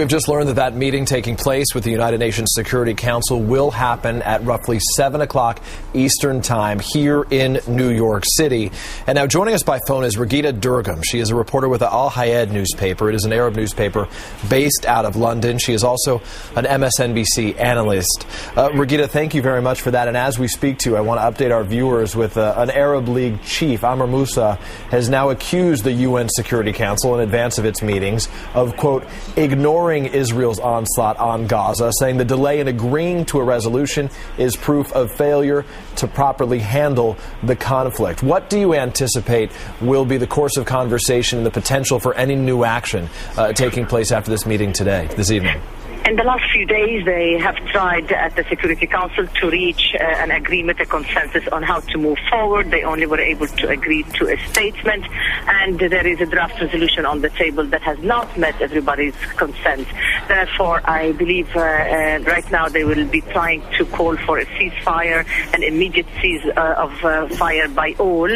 We've just learned that meeting taking place with the United Nations Security Council will happen at roughly 7 o'clock Eastern Time here in New York City. And now joining us by phone is Regina Durgam. She is a reporter with the Al Hayed newspaper. It is an Arab newspaper based out of London. She is also an MSNBC analyst. Regina, thank you very much for that. And as we speak to you, I want to update our viewers with an Arab League chief. Amr Moussa has now accused the UN Security Council in advance of its meetings of, quote, ignoring Israel's onslaught on Gaza, saying the delay in agreeing to a resolution is proof of failure to properly handle the conflict. What do you anticipate will be the course of conversation and the potential for any new action taking place after this meeting this evening? In the last few days, they have tried at the Security Council to reach an agreement, a consensus on how to move forward. They only were able to agree to a statement, and there is a draft resolution on the table that has not met everybody's consent. Therefore, I believe right now they will be trying to call for a ceasefire, an immediate cease of fire by all.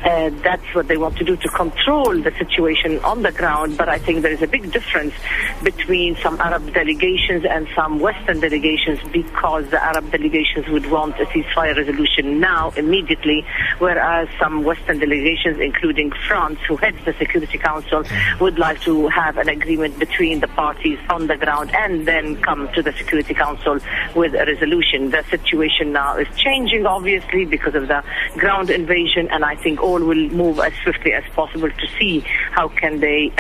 That's what they want to do to control the situation on the ground, but I think there is a big difference between some Arab delegations and some Western delegations, because the Arab delegations would want a ceasefire resolution now, immediately, whereas some Western delegations, including France, who heads the Security Council, would like to have an agreement between the parties on the ground and then come to the Security Council with a resolution. The situation now is changing, obviously, because of the ground invasion, and I think all will move as swiftly as possible to see how can they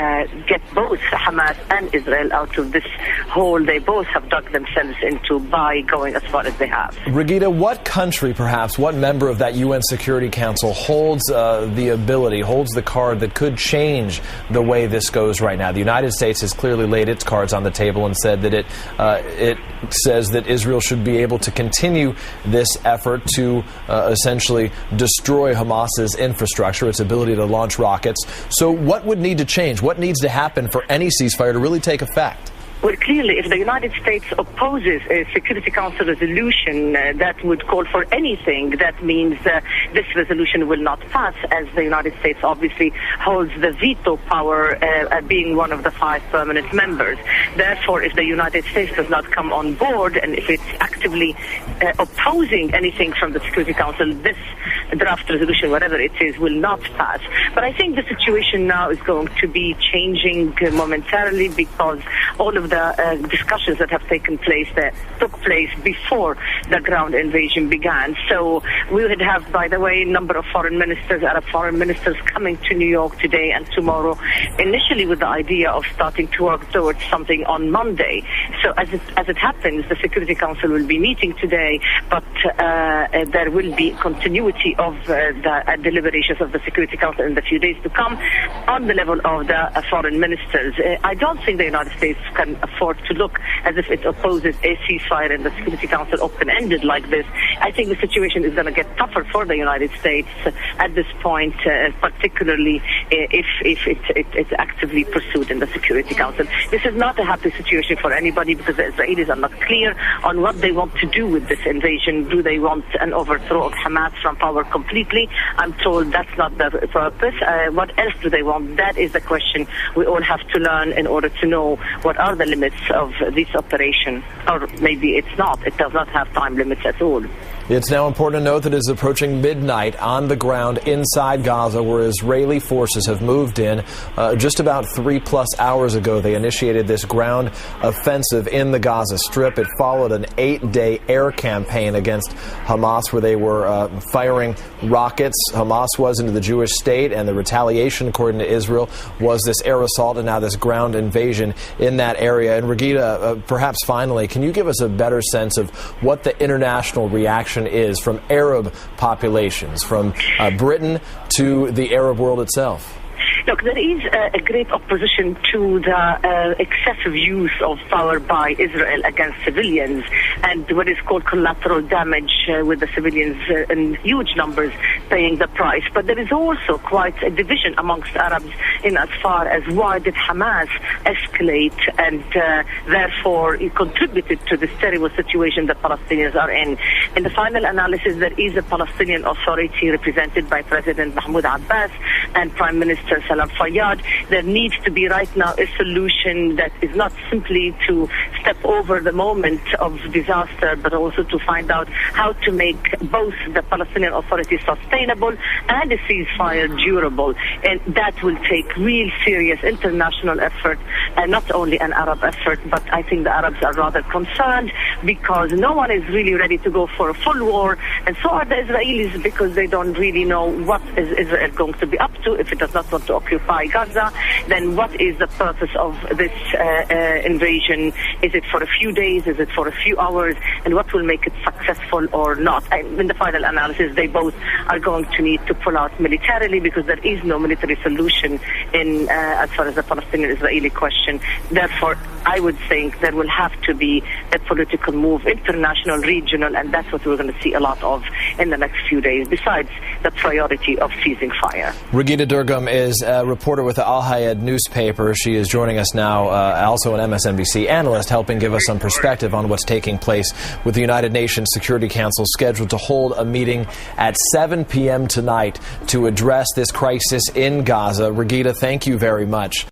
get both Hamas and Israel out of this hole they both have dug themselves into by going as far as they have. Regina, what country, perhaps, what member of that UN Security Council holds the card that could change the way this goes right now? The United States has clearly laid its cards on the table and said that it says that Israel should be able to continue this effort to essentially destroy Hamas's infrastructure, its ability to launch rockets. So what would need to change? What needs to happen for any ceasefire to really take effect? Well, clearly, if the United States opposes a Security Council resolution that would call for anything, that means this resolution will not pass, as the United States obviously holds the veto power, being one of the 5 permanent members. Therefore, if the United States does not come on board, and if it's actively opposing anything from the Security Council, this draft resolution, whatever it is, will not pass. But I think the situation now is going to be changing momentarily, because all of the discussions that have taken place that took place before the ground invasion began. So we would have, by the way, a number of foreign ministers, Arab foreign ministers, coming to New York today and tomorrow, initially with the idea of starting to work towards something on Monday. So as it happens, the Security Council will be meeting today, but there will be continuity of the deliberations of the Security Council in the few days to come on the level of the foreign ministers. I don't think the United States can afford to look as if it opposes a ceasefire in the Security Council open-ended like this. I think the situation is going to get tougher for the United States at this point, particularly if it's actively pursued in the Security Council. This is not a happy situation for anybody, because the Israelis are not clear on what they want to do with this invasion. Do they want an overthrow of Hamas from power completely? I'm told that's not the purpose. What else do they want? That is the question we all have to learn in order to know what are the limits of this operation. Or maybe it's not. It does not have time limits at all. It's now important to note that it is approaching midnight on the ground inside Gaza, where Israeli forces have moved in. Just about 3+ hours ago, they initiated this ground offensive in the Gaza Strip. It followed an 8-day air campaign against Hamas, where they were firing rockets. Hamas was into the Jewish state, and the retaliation, according to Israel, was this air assault and now this ground invasion in that area. And Regina, perhaps finally, can you give us a better sense of what the international reaction is from Arab populations, from Britain to the Arab world itself? Look, there is a great opposition to the excessive use of power by Israel against civilians and what is called collateral damage, with the civilians in huge numbers paying the price. But there is also quite a division amongst Arabs in as far as why did Hamas escalate and therefore it contributed to this terrible situation the Palestinians are in. In the final analysis, there is a Palestinian Authority represented by President Mahmoud Abbas and Prime Minister Salam Fayyad. There needs to be right now a solution that is not simply to step over the moment of disaster, but also to find out how to make both the Palestinian Authority sustainable and a ceasefire durable. And that will take real serious international effort, and not only an Arab effort, but I think the Arabs are rather concerned because no one is really ready to go for a full war, and so are the Israelis, because they don't really know what is Israel going to be up to. If it does not want to occupy Gaza, then what is the purpose of this invasion? Is it for a few days? Is it for a few hours? And what will make it successful or not? And in the final analysis, they both are going to need to pull out militarily, because there is no military solution in as far as the Palestinian-Israeli question. Therefore, I would think there will have to be a political move, international, regional, and that's what we're going to see a lot of in the next few days, besides the priority of ceasing fire. Regina Durgam is a reporter with the Al Hayed newspaper. She is joining us now, also an MSNBC analyst, helping give us some perspective on what's taking place with the United Nations Security Council scheduled to hold a meeting at 7 p.m. tonight to address this crisis in Gaza. Regina, thank you very much.